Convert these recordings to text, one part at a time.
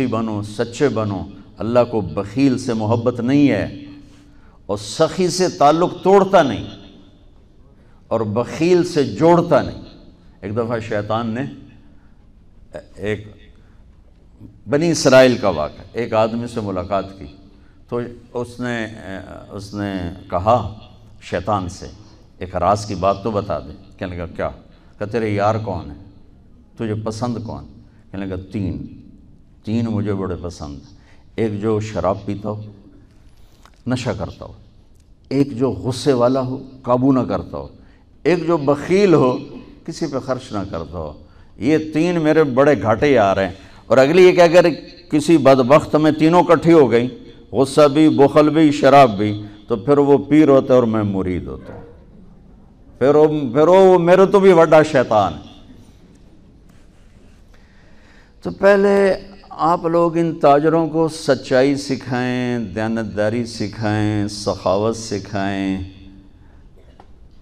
بنو، سچے بنو، اللہ کو بخیل سے محبت نہیں ہے اور سخی سے تعلق توڑتا نہیں اور بخیل سے جوڑتا نہیں۔ ایک دفعہ شیطان نے ایک بنی اسرائیل کا واقعہ، ایک آدمی سے ملاقات کی تو اس نے کہا شیطان سے ایک راز کی بات تو بتا دے۔ کہنے لگا کیا؟ کہ تیرے یار کون ہیں، تجھے پسند کون؟ کہنے لگا تین مجھے بڑے پسند ہیں، ایک جو شراب پیتا ہو، نشہ کرتا ہو، ایک جو غصے والا ہو، قابو نہ کرتا ہو، ایک جو بخیل ہو، کسی پہ خرچ نہ کرتا ہو۔ یہ تین میرے بڑے گھاٹے آ رہے ہیں۔ اور اگلی یہ کہ اگر کسی بدبخت میں تینوں کٹھی ہو گئی، غصہ بھی، بخل بھی، شراب بھی، تو پھر وہ پیر ہوتا ہے اور میں مرید ہوتا ہوں، پھر وہ میرے تو بھی بڑا شیطان ہے۔ تو پہلے آپ لوگ ان تاجروں کو سچائی سکھائیں، دیانتداری سکھائیں، سخاوت سکھائیں،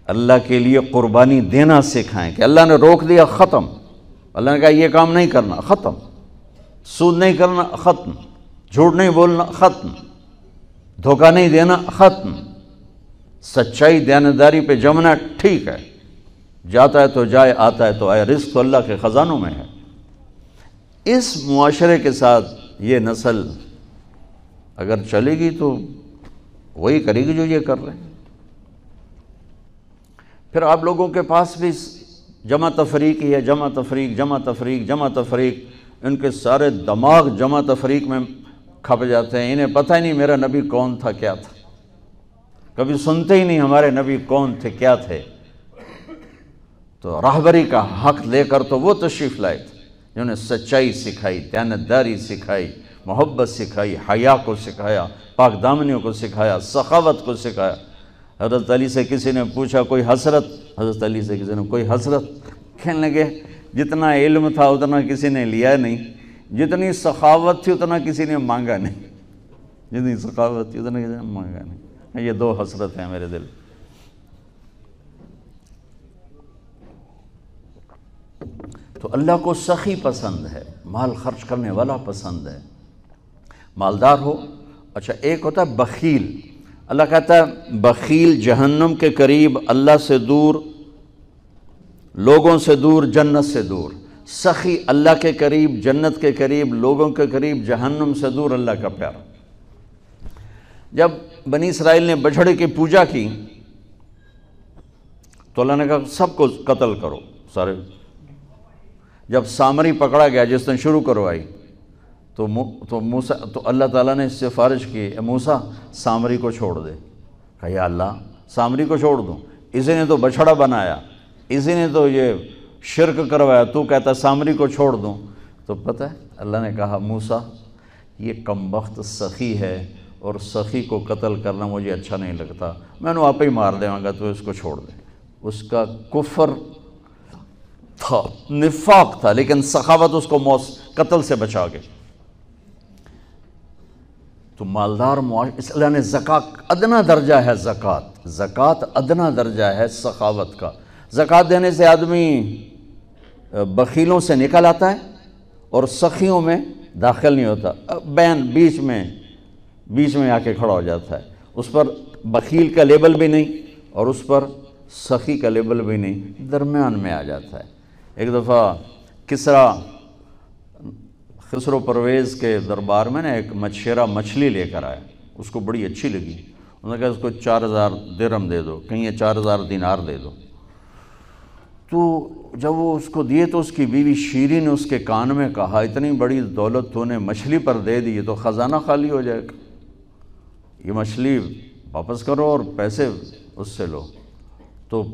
اللہ کے لیے قربانی دینا سکھائیں کہ اللہ نے روک دیا، ختم۔ اللہ نے کہا یہ کام نہیں کرنا، ختم۔ سود نہیں کرنا، ختم۔ جھوٹ نہیں بولنا، ختم۔ دھوکہ نہیں دینا، ختم۔ سچائی دیانتداری پہ جمنا ٹھیک ہے، جاتا ہے تو جائے، آتا ہے تو آئے، رزق تو اللہ کے خزانوں میں ہے۔ اس معاشرے کے ساتھ یہ نسل اگر چلے گی تو وہی کرے گی جو یہ کر رہے ہیں۔ پھر آپ لوگوں کے پاس بھی جمع تفریق ہی ہے، جمع تفریق، جمع تفریق، جمع تفریق۔ ان کے سارے دماغ جمع تفریق میں کھپ جاتے ہیں، انہیں پتہ ہی نہیں میرا نبی کون تھا، کیا تھا، کبھی سنتے ہی نہیں ہمارے نبی کون تھے، کیا تھے۔ تو راہبری کا حق لے کر تو وہ تشریف لائے تھے جنہوں نے سچائی سکھائی، دیانتداری سکھائی، محبت سکھائی، حیا کو سکھایا، پاک دامنیوں کو سکھایا، سخاوت کو سکھایا۔ حضرت علی سے کسی نے پوچھا کوئی حسرت، حضرت علی سے کسی نے کوئی حسرت، کہنے لگے جتنا علم تھا اتنا کسی نے لیا نہیں، جتنی سخاوت تھی اتنا کسی نے مانگا نہیں، جتنی سخاوت تھی اتنا کسی نے مانگا نہیں۔ یہ دو حسرت ہیں میرے دل۔ تو اللہ کو سخی پسند ہے، مال خرچ کرنے والا پسند ہے، مالدار ہو۔ اچھا ایک ہوتا ہے بخیل، اللہ کہتا ہے بخیل جہنم کے قریب، اللہ سے دور، لوگوں سے دور، جنت سے دور۔ سخی اللہ کے قریب، جنت کے قریب، لوگوں کے قریب، جہنم سے دور، اللہ کا پیارا۔ جب بنی اسرائیل نے بچھڑے کی پوجا کی تو اللہ نے کہا سب کو قتل کرو، سارے۔ جب سامری پکڑا گیا جس نے شروع کروائی تو اللہ تعالیٰ نے اس سے سفارش کی، اے موسیٰ سامری کو چھوڑ دے۔ کہا یا اللہ سامری کو چھوڑ دوں؟ اسی نے تو بچھڑا بنایا، اسی نے تو یہ شرک کروایا، تو کہتا سامری کو چھوڑ دوں؟ تو پتہ ہے اللہ نے کہا موسیٰ یہ کمبخت سخی ہے اور سخی کو قتل کرنا مجھے اچھا نہیں لگتا، میں نے آپ ہی مار دے گا، تو اس کو چھوڑ دے۔ اس کا کفر تھا، نفاق تھا، لیکن سخاوت اس کو قتل سے بچا گئی۔ تو مالدار اس اللہ نے زکوٰۃ ادنا درجہ ہے، زکوٰۃ ادنا درجہ ہے سخاوت کا۔ زکوٰۃ دینے سے آدمی بخیلوں سے نکل آتا ہے اور سخیوں میں داخل نہیں ہوتا، بین بیچ میں آ کے کھڑا ہو جاتا ہے۔ اس پر بخیل کا لیبل بھی نہیں اور اس پر سخی کا لیبل بھی نہیں، درمیان میں آ جاتا ہے۔ ایک دفعہ خسرو پرویز کے دربار میں ایک مچھیرا مچھلی لے کر آیا، اس کو بڑی اچھی لگی، انہوں نے کہا اس کو 4000 درہم دے دو، کہیں یہ 4000 دینار دے دو۔ تو جب وہ اس کو دیے تو اس کی بیوی شیری نے اس کے کان میں کہا اتنی بڑی دولت تو نے مچھلی پر دے دی، تو خزانہ خالی ہو جائے گا، یہ مچھلی واپس کرو اور پیسے اس سے لو۔ تو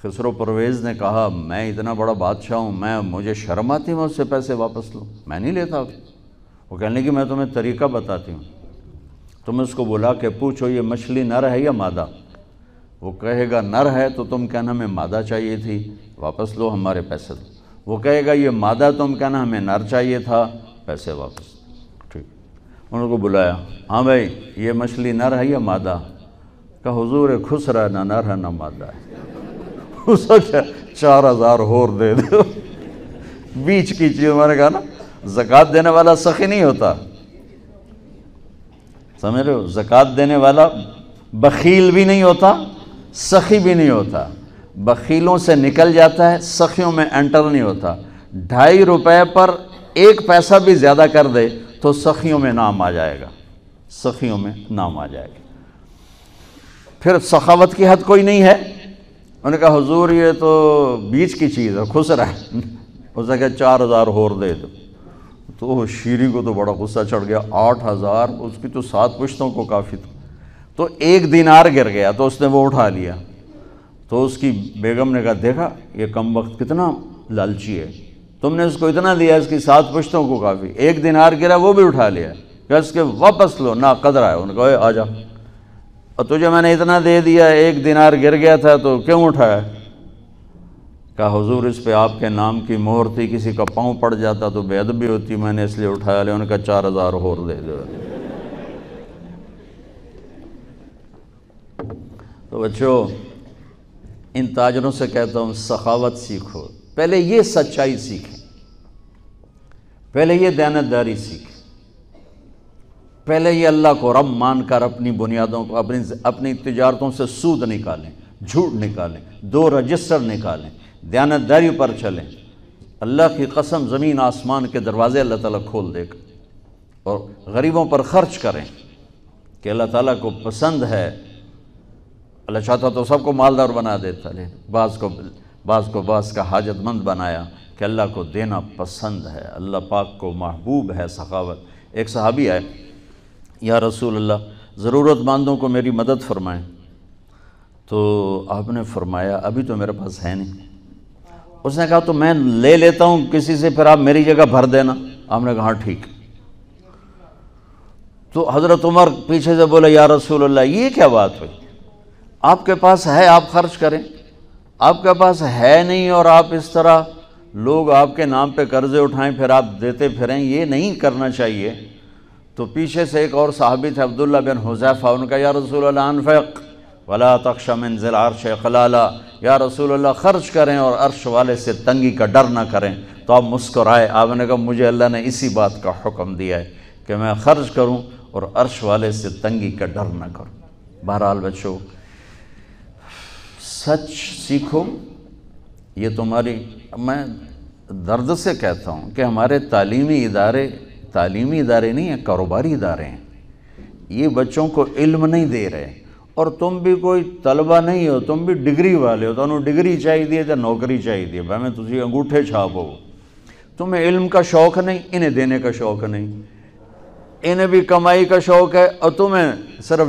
خسرو پرویز نے کہا میں اتنا بڑا بادشاہ ہوں، مجھے شرم آتی میں اس سے پیسے واپس لوں، میں نہیں لیتا۔ وہ کہنے لگی میں تمہیں طریقہ بتاتی ہوں، تم اس کو بلا کے پوچھو یہ مچھلی نر ہے یا مادہ، وہ کہے گا نر ہے تو تم کہنا ہمیں مادہ چاہیے تھی، واپس لو ہمارے پیسے دو۔ وہ کہے گا یہ مادہ، تم کہنا ہمیں نر چاہیے تھا، پیسے واپس۔ ٹھیک، انہوں کو بلایا، ہاں بھائی یہ مچھلی نر ہے یا مادہ؟ کہا حضور خسرا نہ نر ہے نہ مادہ ہے۔ اس کو 4000 اور دے دو، بیچ کی چیز۔ میں نے کہا نا زکوٰۃ دینے والا سخی نہیں ہوتا، سمجھ رہے ہو؟ زکوٰۃ دینے والا بخیل بھی نہیں ہوتا، سخی بھی نہیں ہوتا، بخیلوں سے نکل جاتا ہے، سخیوں میں انٹر نہیں ہوتا۔ 2.5 روپے پر 1 پیسہ بھی زیادہ کر دے تو سخیوں میں نام آ جائے گا، سخیوں میں نام آ جائے گا۔ پھر سخاوت کی حد کوئی نہیں ہے۔ انہوں نے کہا حضور یہ تو بیچ کی چیز ہے، خسرا ہے۔ اس نے کہا 4,000 اور دے دو۔ تو شیریں کو تو بڑا غصہ چڑھ گیا، 8,000، اس کی تو 7 پشتوں کو کافی تھا۔ تو 1 دینار گر گیا تو اس نے وہ اٹھا لیا۔ تو اس کی بیگم نے کہا دیکھا یہ کم وقت کتنا لالچی ہے، تم نے اس کو اتنا دیا، اس کی 7 پشتوں کو کافی، 1 دینار گرا وہ بھی اٹھا لیا، کہ اس کے واپس لو، نا قدر ہے۔ انہوں نے کہا آ جا، اور تجھے میں نے اتنا دے دیا، 1 دینار گر گیا تھا تو کیوں اٹھایا؟ کہا حضور اس پہ آپ کے نام کی مہر تھی، کسی کا پاؤں پڑ جاتا تو بے ادبی ہوتی، میں نے اس لیے اٹھایا لیا۔ انہوں نے کہا 4,000 اور دے دو۔ تو بچوں ان تاجروں سے کہتا ہوں سخاوت سیکھو، پہلے یہ سچائی سیکھیں، پہلے یہ دیانتداری سیکھیں، پہلے یہ اللہ کو رب مان کر اپنی بنیادوں کو، اپنی تجارتوں سے سود نکالیں، جھوٹ نکالیں، 2 رجسٹر نکالیں، دیانتداری پر چلیں۔ اللہ کی قسم زمین آسمان کے دروازے اللہ تعالیٰ کھول دے گا، اور غریبوں پر خرچ کریں کہ اللہ تعالیٰ کو پسند ہے۔ اللہ چاہتا تو سب کو مالدار بنا دیتا، لیکن بعض کا حاجت مند بنایا کہ اللہ کو دینا پسند ہے، اللہ پاک کو محبوب ہے سخاوت۔ ایک صحابی آئے، یا رسول اللہ ضرورت مندوں کو میری مدد فرمائیں۔ تو آپ نے فرمایا ابھی تو میرے پاس ہے نہیں۔ اس نے کہا تو میں لے لیتا ہوں کسی سے، پھر آپ میری جگہ بھر دینا۔ آپ نے کہا ہاں ٹھیک۔ تو حضرت عمر پیچھے سے بولے یا رسول اللہ یہ کیا بات ہوئی، آپ کے پاس ہے آپ خرچ کریں، آپ کے پاس ہے نہیں اور آپ اس طرح لوگ آپ کے نام پہ قرضے اٹھائیں پھر آپ دیتے پھریں، یہ نہیں کرنا چاہیے۔ تو پیچھے سے ایک اور صحابی تھے عبداللہ بن حذیفہ، ان کا یا رسول اللہ انفق ولا تخش من ذی العرش خلالا، یا رسول اللہ خرچ کریں اور عرش والے سے تنگی کا ڈر نہ کریں۔ تو آپ مسکرائے، آپ نے کہا مجھے اللہ نے اسی بات کا حکم دیا ہے کہ میں خرچ کروں اور عرش والے سے تنگی کا ڈر نہ کروں۔ بہرحال بچوں سچ سیکھو، یہ تمہاری، میں درد سے کہتا ہوں کہ ہمارے تعلیمی ادارے نہیں ہیں، کاروباری ادارے ہیں۔ یہ بچوں کو علم نہیں دے رہے، اور تم بھی کوئی طلبہ نہیں ہو، تم بھی ڈگری والے ہو، تو انہوں ڈگری چاہیے یا نوکری چاہیے، بھائی میں تجھے انگوٹھے چھاپ ہو۔ تمہیں علم کا شوق نہیں، انہیں دینے کا شوق نہیں، انہیں بھی کمائی کا شوق ہے اور تمہیں صرف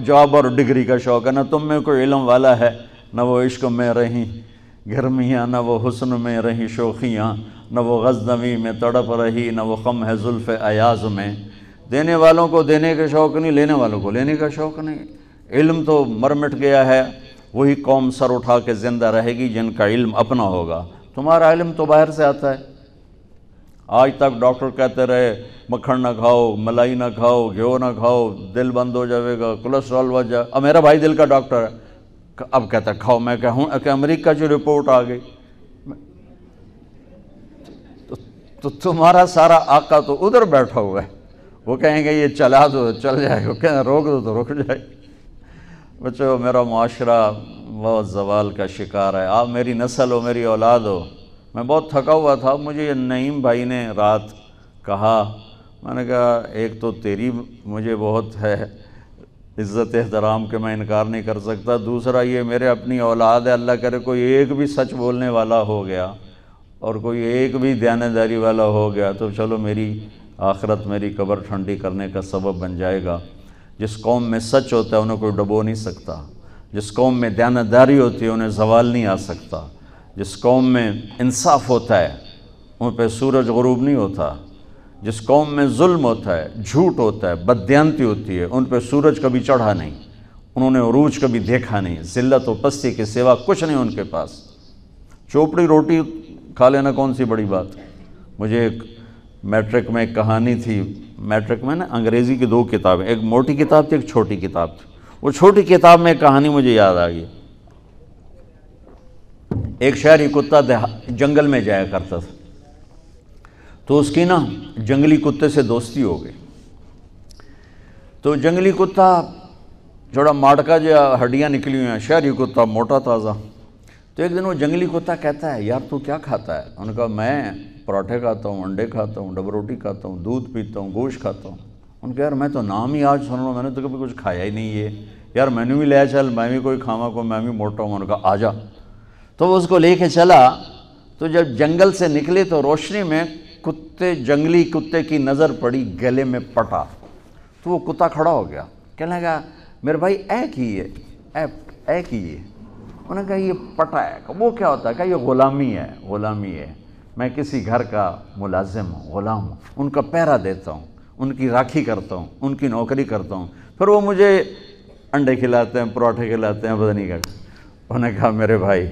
جاب اور ڈگری کا شوق ہے۔ نہ تم میں کوئی علم والا ہے، نہ وہ عشق میں رہیں گرمیاں، نہ وہ حسن میں رہیں شوخیاں، نہ وہ غزنوی میں تڑپ رہی، نہ وہ خم ہے زلف ایاز میں۔ دینے والوں کو دینے کا شوق نہیں، لینے والوں کو لینے کا شوق نہیں۔ علم تو مر مٹ گیا ہے، وہی قوم سر اٹھا کے زندہ رہے گی جن کا علم اپنا ہوگا۔ تمہارا علم تو باہر سے آتا ہے۔ آج تک ڈاکٹر کہتے رہے مکھن نہ کھاؤ، ملائی نہ کھاؤ، گھیو نہ کھاؤ، دل بند ہو جائے گا، کولیسٹرول بڑھ جائے۔ اب میرا بھائی دل کا ڈاکٹر ہے، اب کہتا ہے کھاؤ۔ میں کہوں کہ امریکہ کی رپورٹ آ گئی، تو تمہارا سارا آقا تو ادھر بیٹھا ہوا ہے، وہ کہیں گے یہ چلا دو چل جائے گا، کہیں روک دو تو رک جائے گا۔ بچوں میرا معاشرہ بہت زوال کا شکار ہے، آپ میری نسل ہو، میری اولاد ہو۔ میں بہت تھکا ہوا تھا، مجھے یہ نعیم بھائی نے رات کہا، میں نے کہا ایک تو تیری مجھے بہت ہے عزت احترام کہ میں انکار نہیں کر سکتا، دوسرا یہ میرے اپنی اولاد ہے، اللہ کرے کوئی ایک بھی سچ بولنے والا ہو گیا اور کوئی ایک بھی دیانتداری والا ہو گیا تو چلو میری آخرت، میری قبر ٹھنڈی کرنے کا سبب بن جائے گا۔ جس قوم میں سچ ہوتا ہے انہیں کوئی ڈبو نہیں سکتا، جس قوم میں دیانتداری ہوتی ہے انہیں زوال نہیں آ سکتا، جس قوم میں انصاف ہوتا ہے ان پہ سورج غروب نہیں ہوتا، جس قوم میں ظلم ہوتا ہے، جھوٹ ہوتا ہے، بددیانتی ہوتی ہے، ان پہ سورج کبھی چڑھا نہیں، انہوں نے عروج کبھی دیکھا نہیں، ذلت و پستی کے سوا کچھ نہیں ان کے پاس۔ چوپڑی روٹی کھا لینا کون سی بڑی بات۔ مجھے ایک میٹرک میں ایک کہانی تھی، میٹرک میں نا انگریزی کی 2 کتابیں، ایک موٹی کتاب تھی ایک چھوٹی کتاب تھی، وہ چھوٹی کتاب میں ایک کہانی مجھے یاد آ گئی۔ ایک شہری کتا جنگل میں جایا کرتا تھا، تو اس کی نا جنگلی کتے سے دوستی ہو گئی. تو جنگلی کتا جوڑا ماڑکا جو ہڈیاں نکلی ہوئی ہیں، شہری کتا موٹا تازہ. تو ایک دن وہ جنگلی کتا کہتا ہے یار تو کیا کھاتا ہے؟ انہوں نے کہا میں پراٹھے کھاتا ہوں، انڈے کھاتا ہوں، ڈبل روٹی کھاتا ہوں، دودھ پیتا ہوں، گوشت کھاتا ہوں. ان کا یار میں تو نام ہی آج سن رہا ہوں، میں نے تو کبھی کچھ کھایا ہی نہیں ہے یار، میں نے بھی لے چل، میں بھی کوئی کھاوا کو، میں بھی موٹا ہوں. انہوں نے کہا آ جا. تو وہ اس کو لے کے چلا. تو جب جنگل سے نکلے تو روشنی میں جنگلی کتے کی نظر پڑی گلے میں پٹا. تو وہ کتا کھڑا ہو گیا، کہنے لگا میرے بھائی اے کی ہے، اے کی ہے. انہوں نے کہا یہ پٹا ہے. وہ کیا ہوتا ہے؟ کہا یہ غلامی ہے، غلامی ہے. میں کسی گھر کا ملازم ہوں، غلام ہوں، ان کا پہرا دیتا ہوں، ان کی راکھی کرتا ہوں، ان کی نوکری کرتا ہوں، پھر وہ مجھے انڈے کھلاتے ہیں، پراٹھے کھلاتے ہیں، پتہ نہیں کیا. انہوں نے کہا میرے بھائی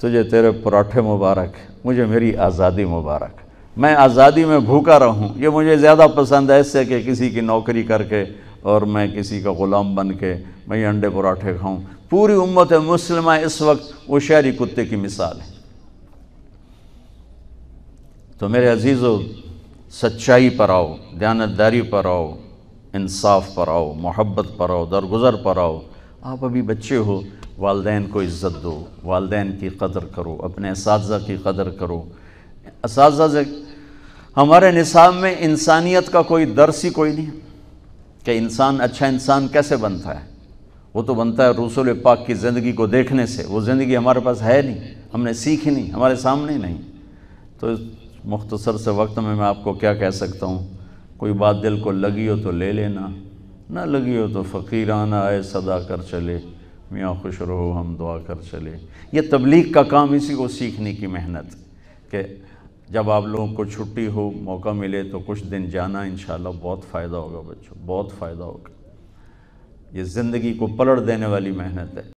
تجھے تیرے پراٹھے مبارک، مجھے میری آزادی مبارک. میں آزادی میں بھوکا رہوں یہ مجھے زیادہ پسند ہے اس سے کہ کسی کی نوکری کر کے اور میں کسی کا غلام بن کے میں یہ انڈے پراٹھے کھاؤں. پوری امت مسلمہ اس وقت وہ شہری کتے کی مثال ہے. تو میرے عزیزو، سچائی پر آؤ، دیانتداری پر آؤ، انصاف پر آؤ، محبت پر آؤ، درگزر پر آؤ. آپ ابھی بچے ہو، والدین کو عزت دو، والدین کی قدر کرو، اپنے اساتذہ کی قدر کرو. اساتذہ سے ہمارے نصاب میں انسانیت کا کوئی درس ہی کوئی نہیں کہ انسان اچھا انسان کیسے بنتا ہے. وہ تو بنتا ہے رسول پاک کی زندگی کو دیکھنے سے. وہ زندگی ہمارے پاس ہے نہیں، ہم نے سیکھی نہیں، ہمارے سامنے نہیں. تو اس مختصر سے وقت میں آپ کو کیا کہہ سکتا ہوں؟ کوئی بات دل کو لگی ہو تو لے لینا، نہ لگی ہو تو فقیرانہ آئے صدا کر چلے، میاں خوش رہو ہم دعا کر چلے. یہ تبلیغ کا کام اسی کو سیکھنے کی محنت کہ جب آپ لوگوں کو چھٹی ہو، موقع ملے تو کچھ دن جانا، انشاءاللہ بہت فائدہ ہوگا بچوں، بہت فائدہ ہوگا. یہ زندگی کو پلٹ دینے والی محنت ہے.